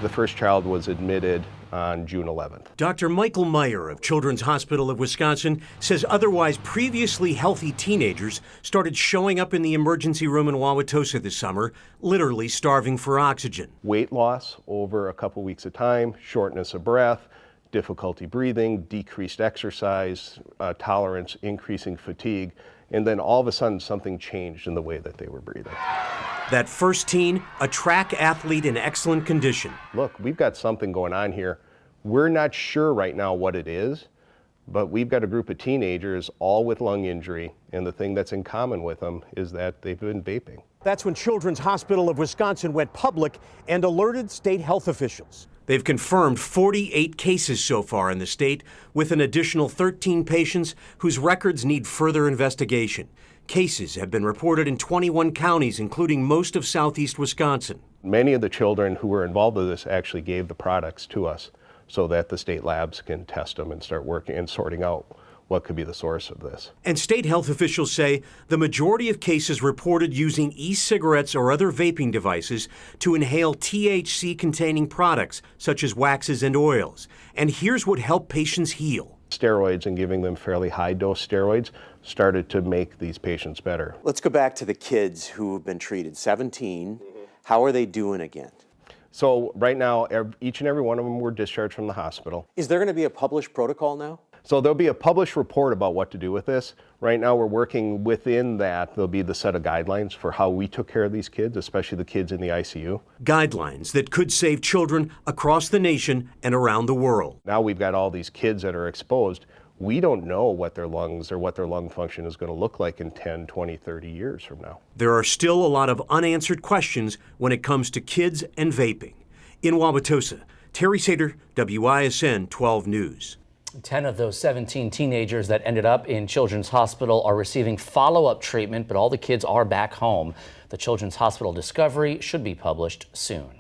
The first child was admitted on June 11th. Dr. Michael Meyer of Children's Hospital of Wisconsin says otherwise previously healthy teenagers started showing up in the emergency room in Wauwatosa this summer, literally starving for oxygen. Weight loss over a couple weeks of time, shortness of breath, difficulty breathing, decreased exercise, tolerance, increasing fatigue, and then all of a sudden something changed in the way that they were breathing. That first teen, a track athlete in excellent condition. Look, we've got something going on here. We're not sure right now what it is, but we've got a group of teenagers all with lung injury, and the thing that's in common with them is that they've been vaping. That's when Children's Hospital of Wisconsin went public and alerted state health officials. They've confirmed 48 cases so far in the state, with an additional 13 patients whose records need further investigation. Cases have been reported in 21 counties, including most of southeast Wisconsin. Many of the children who were involved with this actually gave the products to us so that the state labs can test them and start working and sorting out what could be the source of this. And state health officials say the majority of cases reported using e-cigarettes or other vaping devices to inhale THC-containing products, such as waxes and oils. And here's what helped patients heal. Steroids and giving them fairly high-dose steroids started to make these patients better. Let's go back to the kids who have been treated, 17. How are they doing again? So right now, each and every one of them were discharged from the hospital. Is there going to be a published protocol now? So there'll be a published report about what to do with this. Right now we're working within that. There'll be the set of guidelines for how we took care of these kids, especially the kids in the ICU. Guidelines that could save children across the nation and around the world. Now we've got all these kids that are exposed. We don't know what their lungs or what their lung function is going to look like in 10, 20, 30 years from now. There are still a lot of unanswered questions when it comes to kids and vaping. In Wauwatosa, Terry Sater, WISN 12 News. 10 of those 17 teenagers that ended up in Children's Hospital are receiving follow-up treatment, but all the kids are back home. The Children's Hospital discovery should be published soon.